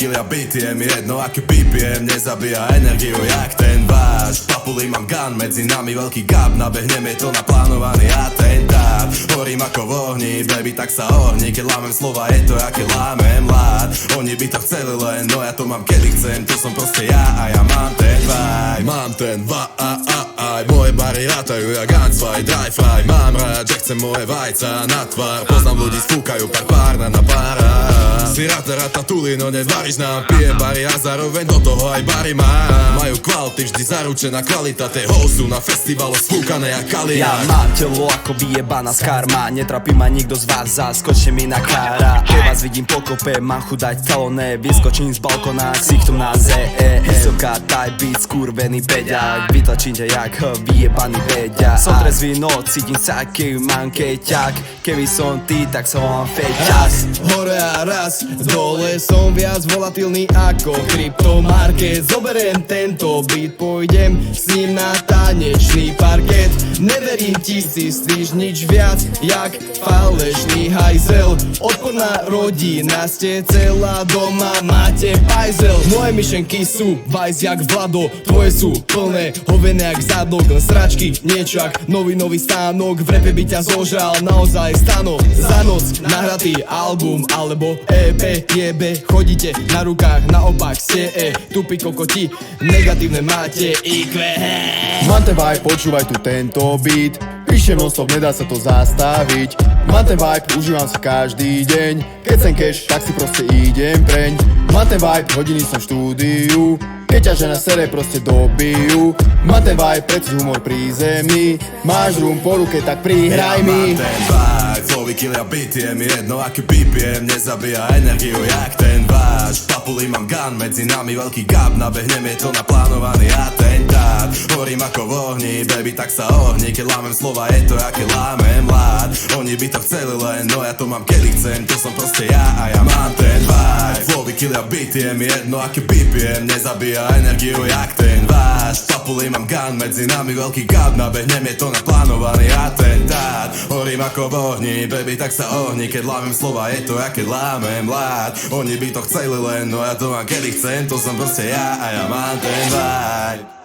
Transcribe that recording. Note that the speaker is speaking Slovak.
kilia beat, je mi jedno aký BPM, nezabíja energiu jak ten váš. V papuli mám gun, medzi nami veľký gap, nabehneme to na plánovaný atentát. Horím ako v ohni, baby, tak sa ohni, keď lámem slova, je to aké lámem lát. Oni by to chceli len, no ja to mám kedy chcem, to som proste ja a ja mám ten vibe. Mám ten vibe, moje bary rátajú jak Ansvaj, dry fly. Mám rád, že chcem moje vajca na tvár, poznám ľudí, sfúkajú pár na pára. Si rata tuli, no nedvaríš nám, pijem bary a zároveň do toho aj bary mám. Majú kvality, vždy zaručená kvalita, tie housú na festivalo sfúkané jak Kalia. Ja mám telo ako vyjebaná z karma, netrapí ma nikto z vás, zaskočte mi na kára. Keď vás vidím pokope, mám chudať kaloné, vyskočím z balkona, ksichtom na ZE. Vysoká type beat, skurvený peďak, vytlačím ťa jak vyjebaný veďa. Som trezvý noc, cítim sa keď mám keťak, keby som ty, tak som vám feťak. Hore a raz, dole som viac volatilný ako kryptomarket. Zoberiem tento beat, pôjdem s ním na tanečný parket. Neverím ti, si stíš nič viac jak falešný hajzel. Odporná rodina ste celá, doma máte pajzel. Moje myšlenky sú vajs jak Vlado, tvoje sú plné hovene jak zadok. Len sračky, niečo jak nový stánok, v repe by ťa zožral naozaj stano. Za noc nahratý album alebo EP jebe, chodíte na rukách, naopak ste tupí kokoti, negatívne máte IQ. Mám ten vibe, počúvaj tu tento beat, píšem non-stop, nedá sa to zastaviť. Mám ten vibe, užívam si každý deň, keď sem cash, tak si proste idem preň. Mám ten vibe, hodiny som v štúdiu, keď ťa žena sere, proste dobijú. Mám ten vibe, preci humor pri zemi, máš rum po ruke, tak prihraj mi. Ja mám ten vibe, flowy kilia beat, je mi jedno aký BPM, nezabíja energiu jak ten váš. V papuli mám gun, medzi nami veľký gap, nabehneme to na plánovaný atentát. Horím ako v ohni, baby, tak sa ohni, keď lámem slova, je to aké lámem lát. Oni by to chceli len, no ja to mám kedy chcem, to som proste ja a ja mám ten vibe. Flowy kilia beat, je mi jedno aký BPM, nezabíja energiu jak ten váš. V papuli mám gun, medzi nami veľký gap, nabehneme to na plánovaný atentát. Horím ako v ohni, baby, tak sa ohni, keď lámem slova, je to aké lámem lát. Oni by to chceli len, no ja to mám kedy chcem, to som proste ja a ja mám ten vibe.